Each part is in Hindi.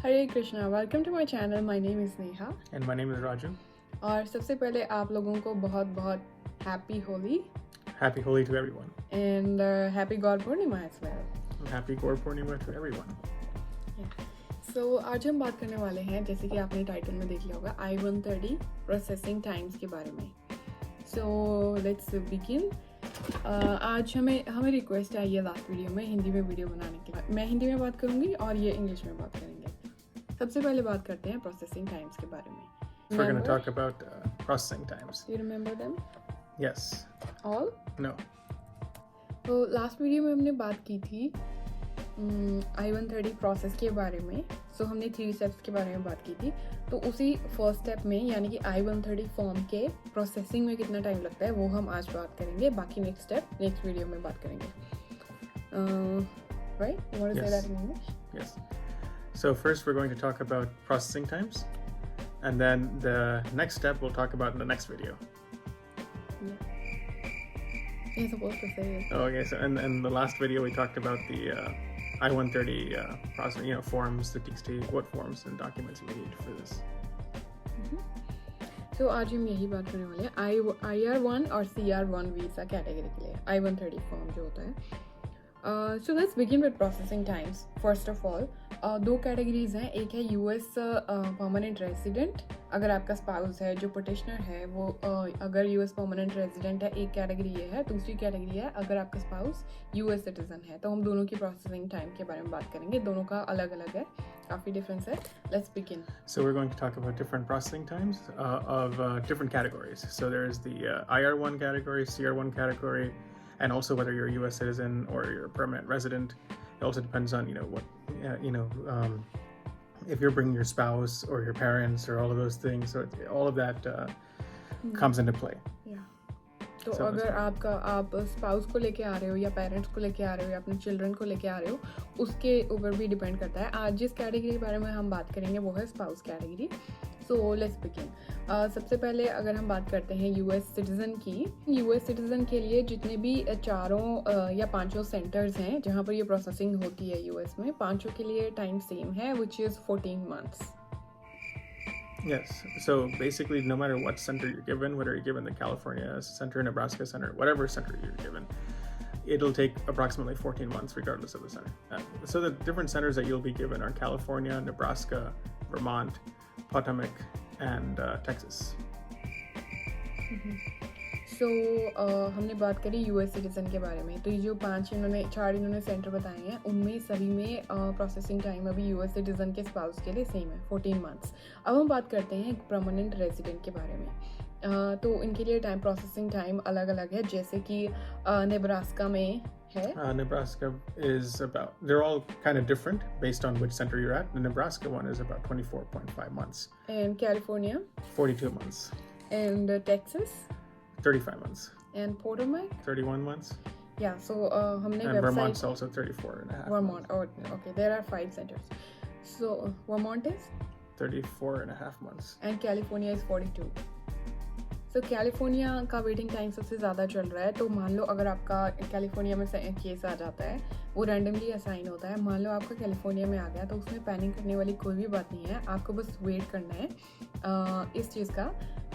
Hare Krishna, welcome to my channel. My name is Neha and my name is Raju. और सबसे पहले आप लोगों को बहुत बहुत happy Holi to everyone and happy Gaur Purnima as well. Happy Gaur Purnima to everyone. So आज हम बात करने वाले हैं, जैसे कि आपने टाइटल में देख लिया होगा, I130 प्रोसेसिंग टाइम्स के बारे में। So let's begin. आज हमें रिक्वेस्ट आई है लास्ट वीडियो में हिंदी में वीडियो बनाने के बाद। मैं हिंदी में बात करूँगी और ये इंग्लिश में बात करेंगे। सबसे पहले बात करते हैं प्रोसेसिंग टाइम्स के बारे में। We're going to talk about processing times. You remember them? Yes. All? No. तो लास्ट वीडियो में हमने बात की थी I130 प्रोसेस के बारे में। सो हमने 3 स्टेप्स के बारे में बात की थी। तो उसी फर्स्ट स्टेप में यानी कि I130 फॉर्म के प्रोसेसिंग में कितना टाइम लगता है वो हम आज बात करेंगे। बाकी नेक्स्ट स्टेप नेक्स्ट वीडियो में बात करेंगे। Right? You want to say that in English? Yes. So first we're going to talk about processing times, and then the next step we'll talk about in the next video. Yeah. You're supposed to say it. Oh, okay. So in the last video we talked about the I130 processing, forms, the TXT, what forms and documents we need for this. So आज हम यही बात करने वाले हैं IR1 और CR1 वीज़ा कैटेगरी के लिए I130 फॉर्म जो होता है। So let's begin with processing times. First of all, 2 categories हैं। एक है US परमानेंट रेजिडेंट, अगर आपका स्पाउस है जो पिटिशनर है वो अगर US परमानेंट रेजिडेंट है, एक कैटेगरी ये है। दूसरी कैटेगरी है अगर आपका स्पाउस US सिटीजन है। तो हम दोनों की प्रोसेसिंग टाइम के बारे में बात करेंगे। दोनों का अलग अलग है, काफ़ी डिफरेंस है। Let's begin. So we're going to talk about different processing times of different categories. So there's the IR1 category, CR1 category, and also whether you're a U.S. citizen or you're a permanent resident. It also depends on if you're bringing your spouse or your parents or all of those things. So all of that comes into play. Yeah. तो अगर आप स्पाउस को लेके आ रहे हो या पेरेंट्स को लेके आ रहे हो या अपने चिल्ड्रन को लेके आ रहे हो, उसके ऊपर भी डिपेंड करता है। आज जिस कैटेगरी के बारे में हम बात करेंगे वो है spouse category. So let's begin. सबसे पहले अगर हम बात करते हैं US सिटीज़न की, US सिटीज़न के लिए जितने भी 4 या 5 सेंटर्स हैं जहाँ पर ये प्रोसेसिंग होती है US में, 5 के लिए टाइम सेम है, which is 14 months. Yes. So basically, no matter what center you're given, whether you're given the California center, Nebraska center, whatever center you're given, it'll take approximately 14 months regardless of the center. So the different centers that you'll be given are California, Nebraska, Vermont, Potomac, and Texas. सो हमने बात करी US सिटीज़न के बारे में। तो ये जो 4 इन्होंने सेंटर बताए हैं उनमें सभी में प्रोसेसिंग टाइम अभी US सिटीज़न के स्पाउस के लिए सेम है, 14 months। अब हम बात करते हैं परमानेंट रेजिडेंट के बारे में। तो इनके लिए टाइम प्रोसेसिंग टाइम अलग अलग है, जैसे कि नेब्रास्का में है। Nebraska is they're all kind of different based on which center you're at. The Nebraska one is about 24.5 months. And California? 42 months. And Texas? 35 months. And Potomac? 31 months. Yeah, so हमने and Vermont's also 34 and a half. Vermont, okay, there are 5 centers. So Vermont is? 34 and a half months. And California is 42. So California का वेटिंग टाइम सबसे ज़्यादा चल रहा है। तो मान लो अगर आपका कैलिफोर्निया में केस आ जाता है, वो रैंडमली असाइन होता है। मान लो आपका कैलिफोर्निया में आ गया तो उसमें पैनिक करने वाली कोई भी बात नहीं है। आपको बस वेट करना है इस चीज़ का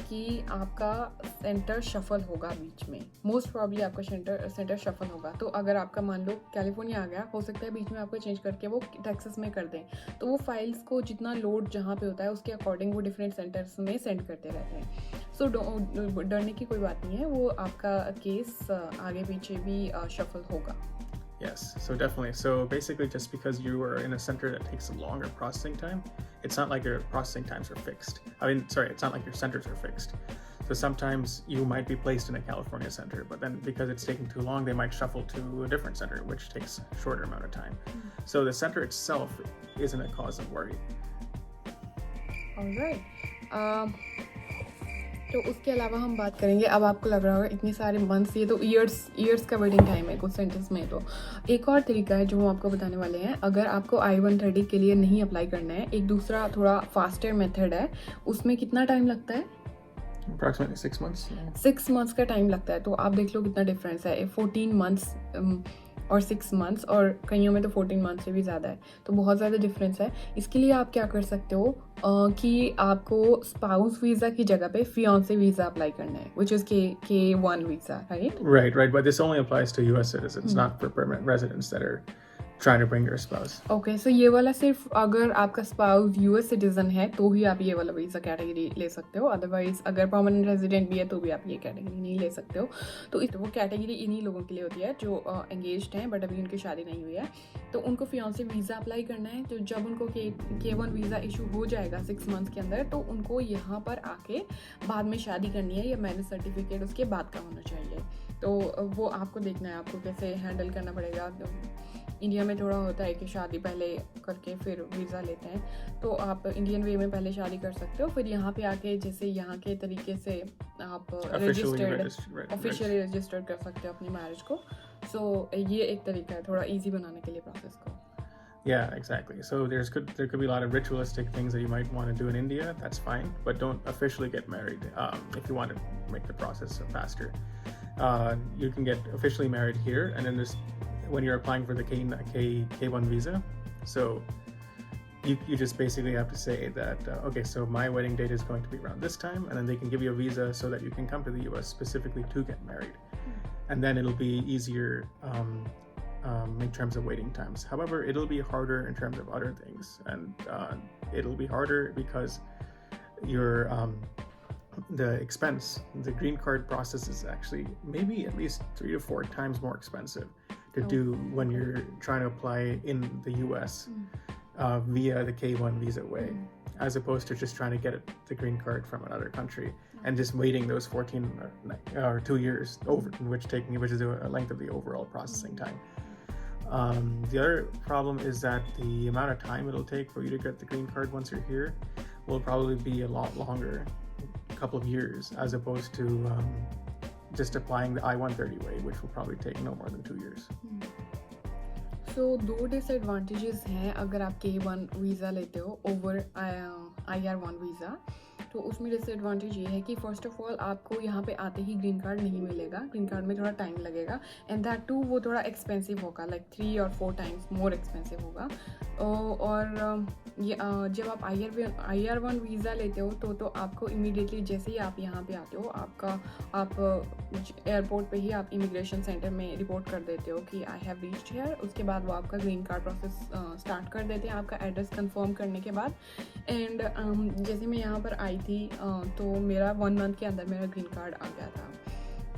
कि आपका सेंटर शफल होगा बीच में। मोस्ट प्रॉब्ली आपका सेंटर शफल होगा। तो अगर आपका मान लो कैलिफोर्निया आ गया, हो सकता है बीच में आपको चेंज करके वो टेक्सास में कर दें। तो वो फाइल्स को जितना लोड जहाँ पे होता है उसके अकॉर्डिंग वो डिफरेंट सेंटर्स में सेंड करते रहते हैं। सो डरने की कोई बात नहीं है, वो आपका केस आगे पीछे भी शफल होगा। Yes, so definitely. So basically, just because you are in a center that takes a longer processing time, it's not like your processing times are fixed. It's not like your centers are fixed. So sometimes you might be placed in a California center, but then because it's taking too long, they might shuffle to a different center, which takes a shorter amount of time. So the center itself isn't a cause of worry. All right. तो उसके अलावा हम बात करेंगे, अब आपको लग रहा होगा इतने सारे मंथ्स, ये तो ईयर्स का वेटिंग टाइम है कुछ सेंटर्स में। तो एक और तरीका है जो हम आपको बताने वाले हैं। अगर आपको I130 के लिए नहीं अप्लाई करना है, एक दूसरा थोड़ा फास्टर मेथड है। उसमें कितना टाइम लगता है? Approximately 6 months. 6 मंथ्स का टाइम लगता है, तो आप देख लो कितना डिफरेंस है 14 मंथ्स और 6 मंथ्स, और कईयों में तो 14 मंथ्स से भी ज़्यादा है, तो बहुत ज़्यादा डिफरेंस है। इसके लिए आप क्या कर सकते हो कि आपको स्पाउस वीज़ा की जगह पे फियांसे वीज़ा अप्लाई करना है, which is K1 visa, right? Right. But this only applies to U.S. citizens, not for permanent residents that are trying to bring your spouse. Okay, so ये वाला सिर्फ अगर आपका स्पाउस यूएस सिटीजन है तो ही आप ये वाला वीज़ा कैटेगरी ले सकते हो, अदरवाइज अगर परमानेंट रेजिडेंट भी है तो भी आप ये कैटेगरी नहीं ले सकते हो। तो वो कैटेगरी इन्हीं लोगों के लिए होती है जो एंगेज्ड हैं बट अभी उनकी शादी नहीं हुई है, तो उनको फियांसे वीज़ा अप्लाई करना है। तो जब उनको K1 वीज़ा इशू हो जाएगा 6 मंथ्स के अंदर, तो उनको यहाँ पर आके बाद में शादी करनी है, या मैरिज सर्टिफिकेट उसके बाद का होना चाहिए। तो वो आपको देखना है आपको कैसे हैंडल करना पड़ेगा। इंडिया में थोड़ा होता है कि शादी पहले करके फिर वीज़ा लेते हैं, तो आप इंडियन वे में पहले शादी कर सकते हो, फिर यहाँ पे आके जैसे यहाँ के तरीके से आप ऑफिशियली रजिस्टर्ड कर सकते हो अपनी मैरिज को। सो ये एक तरीका है थोड़ा इजी बनाने के लिए प्रोसेस को। Yeah, exactly. So there could be a lot of ritualistic things that you might want to do in India. That's fine, but don't officially get married if you want to make the process faster. You can get officially married here, and then when you're applying for the K1 visa, so you just basically have to say that okay, so my wedding date is going to be around this time, and then they can give you a visa so that you can come to the US specifically to get married, and then it'll be easier in terms of waiting times. However, it'll be harder in terms of other things, and it'll be harder because the expense, the green card process is actually maybe at least 3 to 4 times more expensive to do when you're trying to apply in the US via the K1 visa way, as opposed to just trying to get the green card from another country and just waiting those 14 or 2 years over, which is a length of the overall processing time. The other problem is that the amount of time it'll take for you to get the green card once you're here will probably be a lot longer, a couple of years, as opposed to just applying the I130 way, which will probably take no more than 2 years. So 2 disadvantages हैं अगर आप K1 वीज़ा लेते हो ओवर IR1 वीज़ा। तो उसमें डिसएडवांटेज ये है कि फर्स्ट ऑफ ऑल आपको यहाँ पे आते ही ग्रीन कार्ड नहीं मिलेगा, ग्रीन कार्ड में थोड़ा टाइम लगेगा, एंड दैट टू वो थोड़ा एक्सपेंसिव होगा, लाइक 3 और 4 टाइम्स मोर एक्सपेंसिव होगा। और ये जब आप IR1 वीज़ा लेते हो तो आपको इमीडिएटली जैसे ही आप यहाँ पे आते हो आप एयरपोर्ट पे ही आप इमिग्रेशन सेंटर में रिपोर्ट कर देते हो कि आई हैव रीच्ड हियर। उसके बाद वो आपका ग्रीन कार्ड प्रोसेस स्टार्ट कर देते हैं आपका एड्रेस कंफर्म करने के बाद। एंड जैसे मैं यहाँ पर आई थी तो मेरा 1 मंथ के अंदर मेरा ग्रीन कार्ड आ गया था।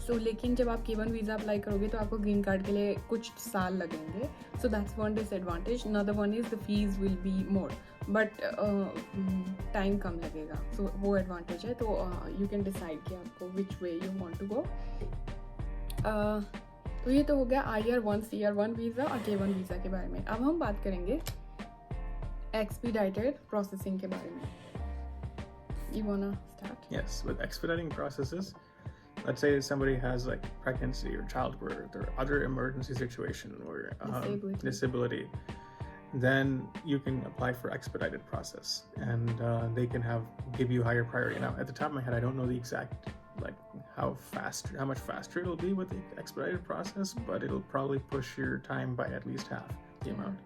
सो लेकिन जब आप K1 वीज़ा अप्लाई करोगे तो आपको ग्रीन कार्ड के लिए कुछ साल लगेंगे। So that's one disadvantage. Another one is the fees will be more, but time कम लगेगा। सो वो एडवांटेज है। तो यू कैन डिसाइड कि आपको which way you want to go. तो ये तो हो गया IR1 CR1 वीज़ा और K1 वीज़ा के बारे में। अब हम बात करेंगे expedited processing के बारे में। You wanna start? Yes, with expediting processes, let's say somebody has like pregnancy or childbirth or other emergency situation or disability, then you can apply for expedited process, and they can give you higher priority. Now, at the top of my head, I don't know the exact how much faster it'll be with the expedited process, but it'll probably push your time by at least half the amount.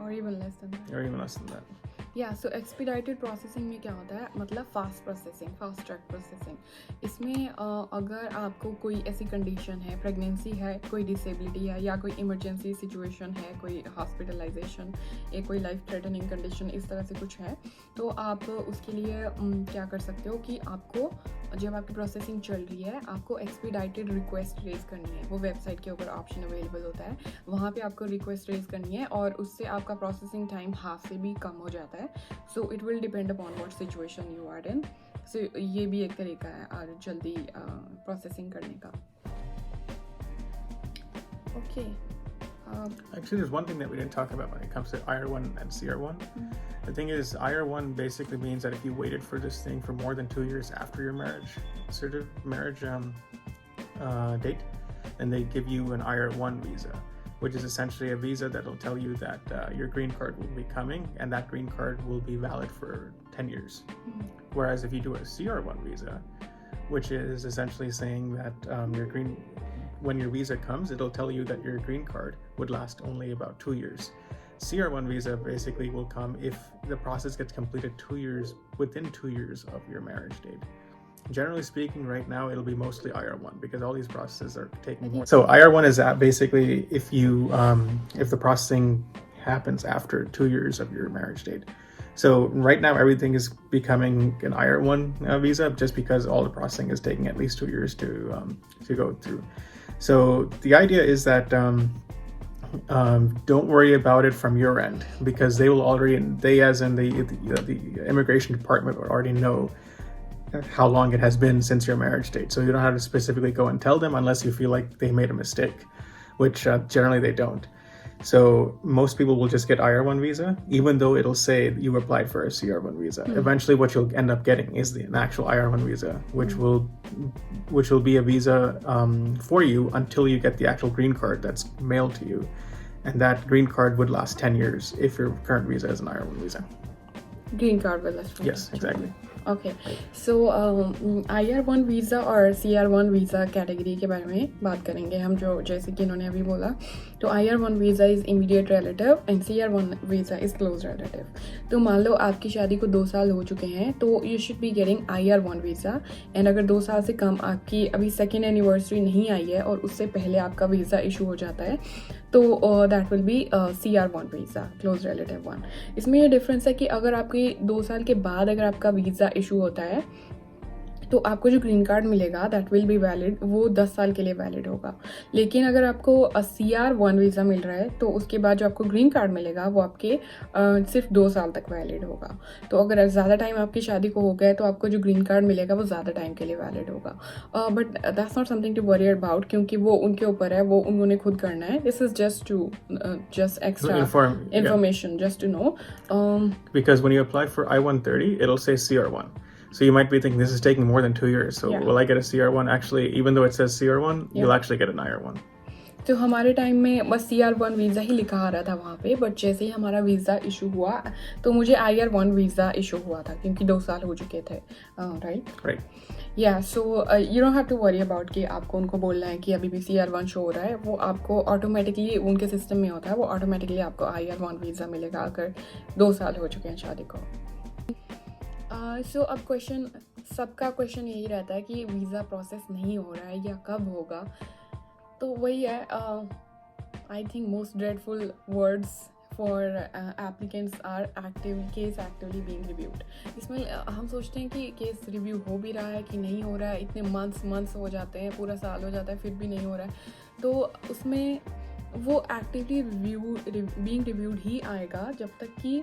Or even less than that. Or even less than that. या सो एक्सपीडाइटेड प्रोसेसिंग में क्या होता है, मतलब fast processing, fast track processing. इसमें अगर आपको कोई ऐसी कंडीशन है, प्रेगनेंसी है, कोई डिसेबिलिटी है, या कोई इमरजेंसी सिचुएशन है, कोई हॉस्पिटलाइजेशन या कोई लाइफ थ्रेटनिंग कंडीशन इस तरह से कुछ है, तो आप उसके लिए क्या कर सकते हो कि आपको जब आपकी प्रोसेसिंग चल रही है आपको एक्सपीडाइटेड रिक्वेस्ट रेज करनी है। वो वेबसाइट के ऊपर ऑप्शन अवेलेबल होता है, वहाँ पे आपको रिक्वेस्ट रेज करनी है और उससे आपका प्रोसेसिंग टाइम हाफ से भी कम हो जाता है। So it will depend upon what situation you are in. So ये भी एक तरीका है जल्दी प्रोसेसिंग करने का। Okay Actually, there's one thing that we didn't talk about when it comes to IR1 and CR1. The thing is, IR1 basically means that if you waited for this thing for more than 2 years after your marriage date, then they give you an IR1 visa, which is essentially a visa that will tell you that your green card will be coming, and that green card will be valid for 10 years. Whereas if you do a CR1 visa, which is essentially saying that when your visa comes, it'll tell you that your green card would last only about 2 years. CR1 visa basically will come if the process gets completed within 2 years of your marriage date. Generally speaking, right now it'll be mostly IR1 because all these processes are taking more. So IR1 is basically if the processing happens after 2 years of your marriage date. So right now everything is becoming an IR1 visa just because all the processing is taking at least 2 years to go through. So the idea is that don't worry about it from your end because they as in the immigration department would already know how long it has been since your marriage date. So you don't have to specifically go and tell them unless you feel like they made a mistake, which generally they don't. So most people will just get IR1 visa, even though it'll say you applied for a CR1 visa. Eventually what you'll end up getting is an actual IR1 visa, which will be a visa for you until you get the actual green card that's mailed to you. And that green card would last 10 years if your current visa is an IR1 visa. Green card will last 10 years. Yes, exactly. Okay so IR1 visa और CR1 वीज़ा कैटेगरी के बारे में बात करेंगे हम, जो जैसे कि इन्होंने अभी बोला। तो IR1 visa is immediate relative and CR1 visa is close relative. तो मान लो आपकी शादी को 2 साल हो चुके हैं तो you should be getting IR1 visa, and अगर 2 साल से कम आपकी अभी सेकेंड एनिवर्सरी नहीं आई है और उससे पहले आपका वीज़ा इशू हो जाता है तो that will be CR1 visa, close relative one. इसमें ये डिफरेंस है कि अगर आपकी 2 साल के बाद अगर आपका वीज़ा इशू होता है तो आपको जो ग्रीन कार्ड मिलेगा दैट विल बी वैलिड, वो 10 साल के लिए वैलिड होगा। लेकिन अगर आपको CR1 वीज़ा मिल रहा है तो उसके बाद जो आपको ग्रीन कार्ड मिलेगा वो आपके सिर्फ 2 साल तक वैलिड होगा। तो अगर ज़्यादा टाइम आपकी शादी को हो गया तो आपको जो ग्रीन कार्ड मिलेगा वो ज़्यादा टाइम के लिए वैलिड होगा। But that's not something to worry about, क्योंकि वो उनके ऊपर है, वो उन्होंने खुद करना है। This is just extra information just to know. Because when you apply for I130, it'll say CR1. So you might be thinking this is taking more than 2 years. So will I get a CR1? Actually, even though it says CR1, you'll actually get an IR1. तो हमारे टाइम में बस CR1 वीज़ा ही लिखा आ रहा था वहाँ पे, बट जैसे ही हमारा वीज़ा इशू हुआ तो मुझे IR1 वीज़ा इशू हुआ था क्योंकि 2 साल हो चुके थे, राइट। या so you don't have to worry about कि आपको उनको बोलना है कि अभी भी CR1 शो हो रहा है। वो आपको ऑटोमेटिकली उनके सिस्टम में होता है, वो ऑटोमेटिकली आपको IR1 वीज़ा मिलेगा अगर 2 साल हो चुके हैं शादी को। सो अब सबका क्वेश्चन यही रहता है कि वीज़ा प्रोसेस नहीं हो रहा है या कब होगा। तो वही है, I think most dreadful words for applicants are case actively being reviewed. इसमें हम सोचते हैं कि केस रिव्यू हो भी रहा है कि नहीं हो रहा है, इतने मंथ्स हो जाते हैं, पूरा साल हो जाता है, फिर भी नहीं हो रहा है। तो उसमें वो एक्टिवली बीइंग रिव्यूड ही आएगा जब तक कि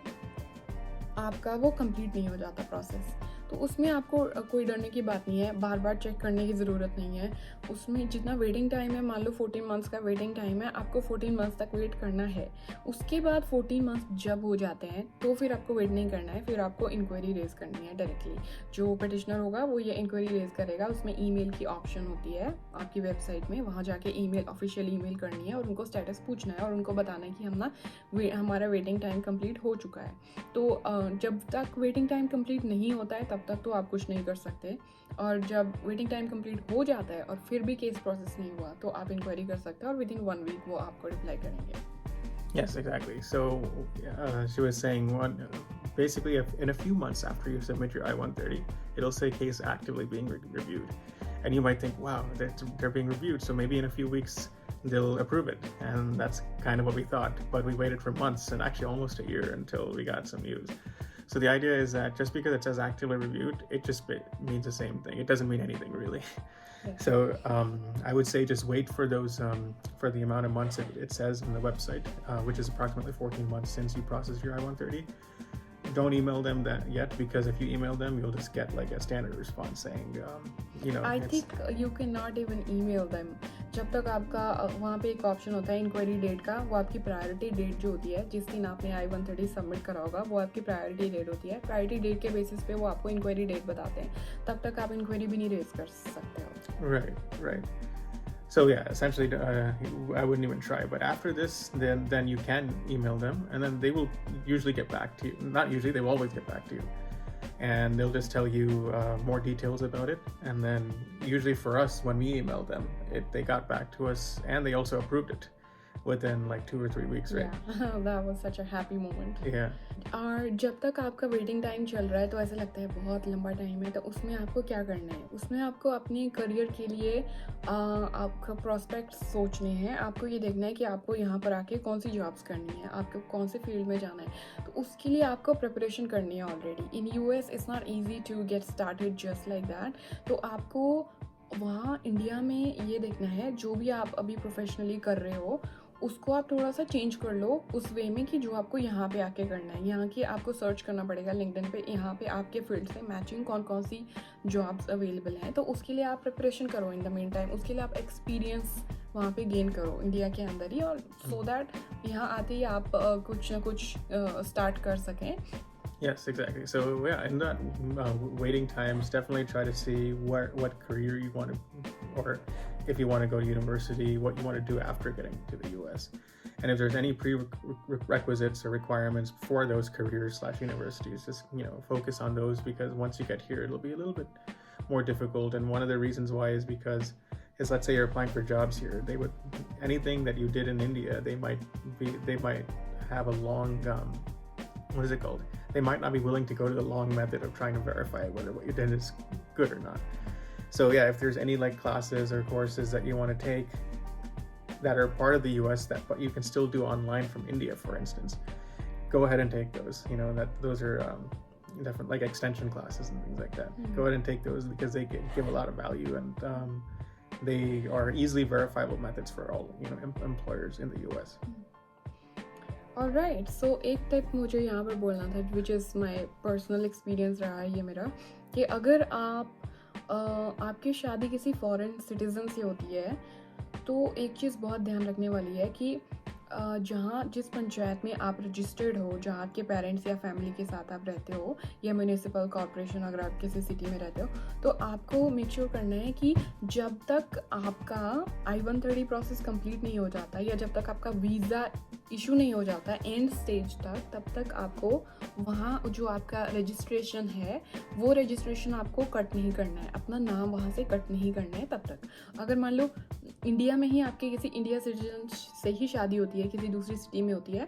आपका वो कंप्लीट नहीं हो जाता प्रोसेस। तो उसमें आपको कोई डरने की बात नहीं है, बार बार चेक करने की ज़रूरत नहीं है। उसमें जितना वेटिंग टाइम है, मान लो 14 मंथ्स का वेटिंग टाइम है, आपको 14 मंथ्स तक वेट करना है। उसके बाद 14 मंथ्स जब हो जाते हैं तो फिर आपको वेट नहीं करना है, फिर आपको इंक्वायरी रेज करनी है डायरेक्टली। जो पिटिशनर होगा वो ये इंक्वायरी रेज करेगा, उसमें ईमेल की ऑप्शन होती है आपकी वेबसाइट में, वहाँ जाके ऑफिशियल ईमेल करनी है और उनको स्टेटस पूछना है और उनको बताना है कि हमारा वेटिंग टाइम कंप्लीट हो चुका है। तो जब तक वेटिंग टाइम कंप्लीट नहीं होता है तब तक तो आप कुछ नहीं कर सकते, और जब वेटिंग टाइम कंप्लीट हो जाता है और फिर भी केस प्रोसेस नहीं हुआ तो आप इंक्वायरी कर सकते हैं और विद इन 1 वीक वो आपको रिप्लाई करेंगे। Yes, exactly. So she was saying basically in a few months after you submit your I-130, it'll say case actively being reviewed. And you might think, wow, they're being reviewed, so maybe in a few weeks they'll approve it. And that's kind of what we thought, but we waited for months and actually almost a year until we got some news. So the idea is that just because it says actively reviewed, it just means the same thing. It doesn't mean anything really. Yeah. So I would say just wait for those for the amount of months it says on the website, which is approximately 14 months since you processed your I-130. Don't email them that yet, because if you email them, you'll just get like a standard response saying, I think you cannot even email them. जब तक आपका वहाँ पे एक ऑप्शन होता है इंक्वायरी डेट का, वो आपकी प्रायोरिटी डेट जो होती है, जिस दिन आपने I-130 सबमिट करा होगा वो आपकी प्रायोरिटी डेट होती है। प्रायोरिटी डेट के बेसिस पे वो आपको इंक्वायरी डेट बताते हैं, तब तक आप इंक्वायरी भी नहीं रेज कर सकते हो। Right. So yeah, essentially, I wouldn't even try. But after this, then you can email them, and then they will usually get back to you. Not usually, they will always get back to you. and they'll just tell you more details about it. And then usually for us, when we emailed them, they got back to us and they also approved it within like 2 or 3 weeks, right? Yeah, that was such a happy moment. Yeah. और जब तक आपका वेटिंग टाइम चल रहा है तो ऐसा लगता है बहुत लंबा टाइम है, तो उसमें आपको क्या करना है? उसमें आपको अपने करियर के लिए आपका प्रोस्पेक्ट सोचने हैं। आपको ये देखना है कि आपको यहाँ पर आके कौन सी जॉब्स करनी है, आपको कौन से फील्ड में जाना है, तो उसके लिए आपको प्रिपरेशन करनी है already. In US it's not easy to get started just like that. तो आपको वहाँ इंडिया में ये देखना है, जो भी आप अभी प्रोफेशनली कर रहे हो उसको आप थोड़ा सा चेंज कर लो उस वे में कि जो आपको यहाँ पे आके करना है। यहाँ की आपको सर्च करना पड़ेगा लिंक्डइन पे, यहाँ पे आपके फील्ड से मैचिंग कौन कौन सी जॉब्स अवेलेबल हैं, तो उसके लिए आप प्रिपरेशन करो इन द मीन टाइम। उसके लिए आप एक्सपीरियंस वहाँ पे गेन करो इंडिया के अंदर ही, और सो दैट यहाँ आते ही आप कुछ ना कुछ स्टार्ट कर सकें। Yes, exactly. So yeah, in that waiting times, definitely try to see what career you want to, or if you want to go to university, what you want to do after getting to the US. And if there's any prerequisites or requirements for those careers / universities, just focus on those, because once you get here, it'll be a little bit more difficult. And one of the reasons why is because let's say you're applying for jobs here, they would, anything that you did in India, they might have a long what is it called? They might not be willing to go to the long method of trying to verify whether what you did is good or not. So yeah, if there's any like classes or courses that you want to take that are part of the US but you can still do online from India, for instance, go ahead and take those. Those are different, like extension classes and things like that. Mm-hmm. Go ahead and take those because they give a lot of value, and they are easily verifiable methods for all employers in the US. Alright, so एक टिप मुझे यहाँ पर बोलना था, which is my personal experience रहा है ये मेरा, कि अगर आपकी शादी किसी फॉरेन सिटीज़न से होती है तो एक चीज़ बहुत ध्यान रखने वाली है कि जिस पंचायत में आप रजिस्टर्ड हो, जहाँ आपके पेरेंट्स या फैमिली के साथ आप रहते हो, या म्यूनिसिपल कॉर्पोरेशन अगर आप किसी सिटी में रहते हो, तो आपको मेक श्योर करना है कि जब तक आपका I130 प्रोसेस कंप्लीट नहीं हो जाता, या जब तक आपका वीज़ा इशू नहीं हो जाता एंड स्टेज तक, तब तक आपको वहाँ जो आपका रजिस्ट्रेशन है वो रजिस्ट्रेशन आपको कट नहीं करना है, अपना नाम वहाँ से कट नहीं करना है तब तक। अगर मान लो इंडिया में ही आपके किसी इंडिया सिटीजन से ही शादी होती है, किसी दूसरी सिटी में होती है,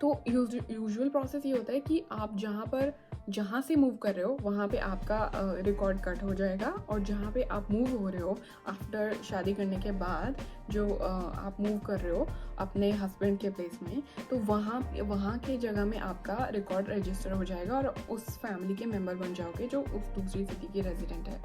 तो यूजुअल प्रोसेस ये होता है कि आप जहाँ से मूव कर रहे हो वहाँ पे आपका रिकॉर्ड कट हो जाएगा, और जहाँ पे आप मूव हो रहे हो आफ्टर शादी करने के बाद, जो आप मूव कर रहे हो अपने हस्बैंड के प्लेस में, तो वहाँ के जगह में आपका रिकॉर्ड रजिस्टर हो जाएगा और उस फैमिली के मेंबर बन जाओगे जो उस दूसरी सिटी के रेजिडेंट है।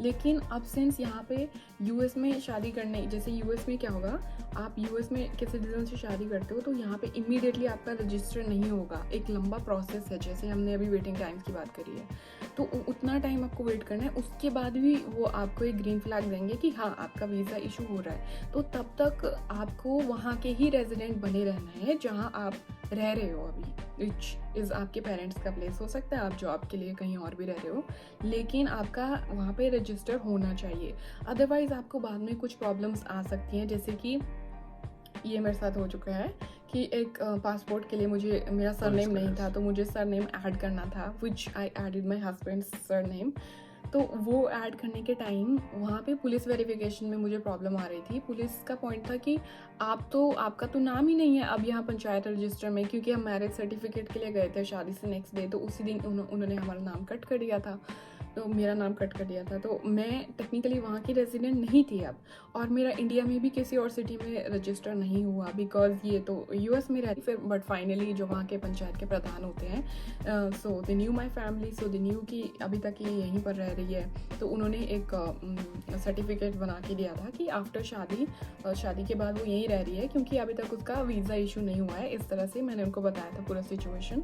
लेकिन अब सिंस यहाँ पे यूएस में शादी करने, जैसे यूएस में क्या होगा, आप यूएस में किसी सिटीजन से शादी करते हो तो यहाँ पे इमीडिएटली आपका रजिस्टर नहीं होगा, एक लंबा प्रोसेस है, जैसे हमने अभी वेटिंग टाइम्स की बात करी है, तो उतना टाइम आपको वेट करना है। उसके बाद भी वो आपको एक ग्रीन फ्लैग देंगे कि हाँ आपका वीज़ा इशू हो रहा है, तो तब तक आपको वहाँ के ही रेजिडेंट बने रहना है जहाँ आप रह रहे हो अभी, विच इज़ आपके पेरेंट्स का प्लेस हो सकता है, आप जॉब के लिए कहीं और भी रह रहे हो, लेकिन आपका वहाँ पे रजिस्टर होना चाहिए। अदरवाइज़ आपको बाद में कुछ प्रॉब्लम्स आ सकती हैं, जैसे कि ये मेरे साथ हो चुका है कि एक पासपोर्ट के लिए मेरा सरनेम नहीं था, तो मुझे सरनेम ऐड करना था, which I added my husband's surname. तो वो ऐड करने के टाइम वहाँ पे पुलिस वेरिफिकेशन में मुझे प्रॉब्लम आ रही थी। पुलिस का पॉइंट था कि आपका तो नाम ही नहीं है अब यहाँ पंचायत रजिस्टर में, क्योंकि हम मैरिज सर्टिफिकेट के लिए गए थे शादी से नेक्स्ट डे, तो उसी दिन उन्होंने हमारा नाम कट कर दिया था, तो मेरा नाम कट कर दिया था, तो मैं टेक्निकली वहाँ की रेजिडेंट नहीं थी अब, और मेरा इंडिया में भी किसी और सिटी में रजिस्टर नहीं हुआ, बिकॉज ये तो यूएस में रहती। फिर बट फाइनली जो वहाँ के पंचायत के प्रधान होते हैं, so they knew my family, so they knew कि अभी तक ये यहीं पर रह रही है, तो उन्होंने एक सर्टिफिकेट बना के दिया था कि आफ्टर शादी के बाद वो यहीं रह रही है, क्योंकि अभी तक उसका वीज़ा इशू नहीं हुआ है। इस तरह से मैंने उनको बताया था पूरा सिचुएशन।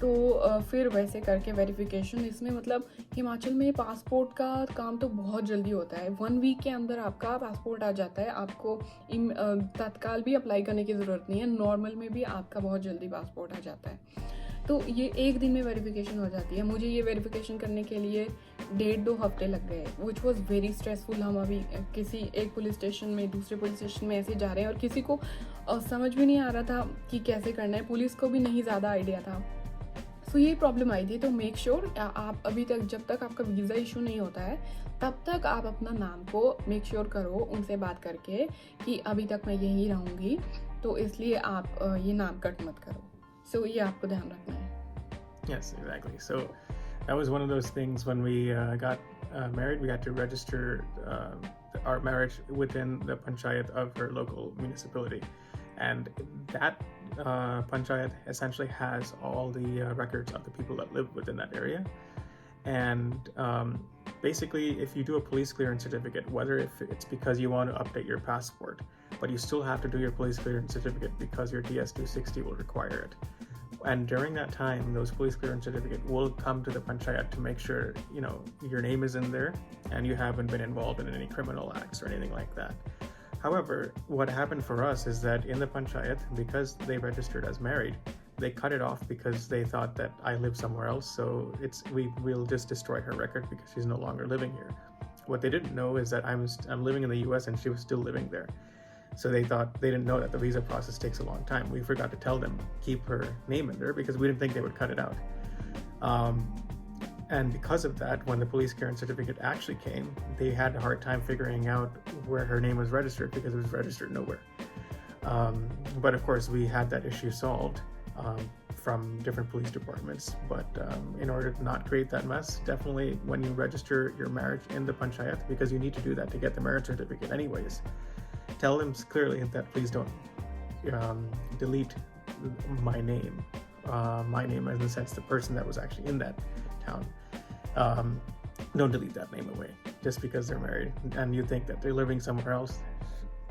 तो फिर वैसे करके वेरिफिकेशन, इसमें मतलब हिमाचल में पासपोर्ट का काम तो बहुत जल्दी होता है, 1 वीक के अंदर आपका पासपोर्ट आ जाता है, आपको तत्काल भी अप्लाई करने की ज़रूरत नहीं है, नॉर्मल में भी आपका बहुत जल्दी पासपोर्ट आ जाता है। तो ये 1 दिन में वेरिफिकेशन हो जाती है। मुझे ये वेरिफिकेशन करने के लिए 1.5-2 हफ्ते लग गए, विच वॉज वेरी स्ट्रेसफुल। हम अभी किसी एक पुलिस स्टेशन में दूसरे पुलिस स्टेशन में ऐसे जा रहे हैं और किसी को समझ भी नहीं आ रहा था कि कैसे करना है, पुलिस को भी नहीं ज़्यादा आइडिया था। सो ये प्रॉब्लम आई थी। तो मेक श्योर आप अभी तक, जब तक आपका वीज़ा इशू नहीं होता है तब तक आप अपना नाम को मेक श्योर करो उनसे बात करके कि अभी तक मैं यहीं रहूँगी, तो इसलिए आप ये नाम कट मत करो। सो ये आपको ध्यान रखना है। Yes, exactly. So that was one of those things when we got married. We had to register our marriage within the panchayat of her local municipality, and that panchayat essentially has all the records of the people that live within that area. And basically, if you do a police clearance certificate, whether if it's because you want to update your passport, but you still have to do your police clearance certificate because your DS-260 will require it. And during that time, those police clearance certificate will come to the panchayat to make sure, you know, your name is in there and you haven't been involved in any criminal acts or anything like that. However, what happened for us is that in the panchayat, because they registered as married, they cut it off because they thought that I live somewhere else, so we'll just destroy her record because she's no longer living here. What they didn't know is that I'm living in the US and she was still living there. So they didn't know that the visa process takes a long time. We forgot to tell them keep her name in there because we didn't think they would cut it out. And because of that, when the police clearance certificate actually came, they had a hard time figuring out where her name was registered because it was registered nowhere. But of course, we had that issue solved from different police departments. But in order to not create that mess, definitely when you register your marriage in the panchayat, because you need to do that to get the marriage certificate anyways, tell them clearly that please don't delete my name in the sense the person that was actually in that town. Don't delete that name away just because they're married and you think that they're living somewhere else.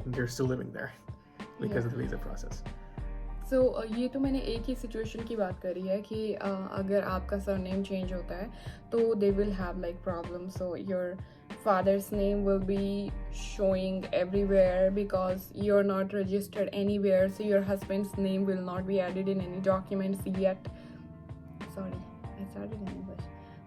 They're still living there because of the visa process. सो ये तो मैंने एक ही सिचुएशन की बात करी है कि अगर आपका सरनेम चेंज होता है तो they will have like problem. So your father's name will be showing everywhere because you're not registered anywhere, so your husband's name will not be added in any documents yet. Sorry, I started in English.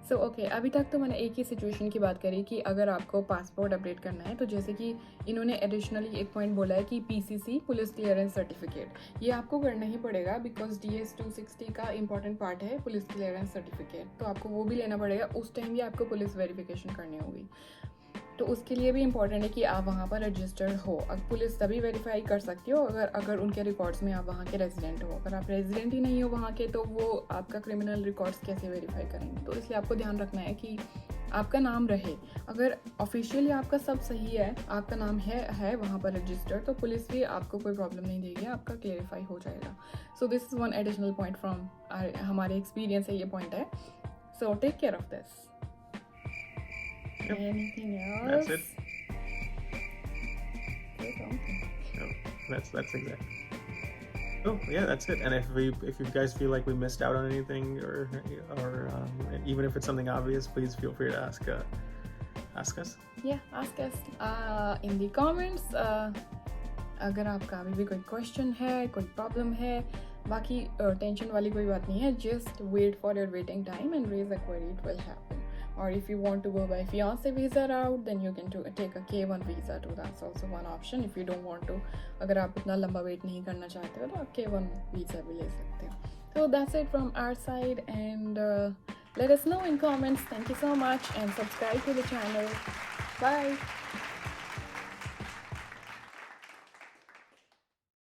So okay, अभी तक तो मैंने एक ही सिचुएशन की बात करी कि अगर आपको पासपोर्ट अपडेट करना है, तो जैसे कि इन्होंने एडिशनली एक पॉइंट बोला है कि PCC पुलिस क्लियरेंस सर्टिफिकेट, ये आपको करना ही पड़ेगा बिकॉज DS-260 का इंपॉर्टेंट पार्ट है पुलिस क्लियरेंस सर्टिफिकेट, तो आपको वो भी लेना पड़ेगा. उस टाइम भी आपको पुलिस वेरिफिकेशन करनी होगी, तो उसके लिए भी इंपॉर्टेंट है कि आप वहाँ पर रजिस्टर्ड हो. अब पुलिस तभी वेरीफाई कर सकती हो अगर उनके रिकॉर्ड्स में आप वहाँ के रेजिडेंट हो. अगर आप रेजिडेंट ही नहीं हो वहाँ के, तो वो आपका क्रिमिनल रिकॉर्ड्स कैसे वेरीफाई करेंगे. तो इसलिए आपको ध्यान रखना है कि आपका नाम रहे. अगर ऑफिशियली आपका सब सही है, आपका नाम है वहाँ पर रजिस्टर्ड, तो पुलिस भी आपको कोई प्रॉब्लम नहीं देगी, आपका क्लियरिफाई हो जाएगा. So this is one additional point from हमारे एक्सपीरियंस से ये पॉइंट है. So take care of this. Yep. Anything else? That's it. Say something. No, that's exactly. Oh yeah, that's it. And if you guys feel like we missed out on anything, or even if it's something obvious, please feel free to ask us. Yeah, ask us in the comments. अगर आपका अभी भी कोई क्वेश्चन है, कोई प्रॉब्लम है, बाकी टेंशन वाली कोई बात नहीं है. Just wait for your waiting time and raise a query. It will happen. Or if you want to go by fiancé visa route, then you can take a K1 visa too. That's also one option. If you don't want to, अगर आप इतना लंबा वेट नहीं करना चाहते हो, तो आप K1 visa भी ले सकते हो. So that's it from our side, and let us know in comments. Thank you so much, and subscribe to the channel. Bye.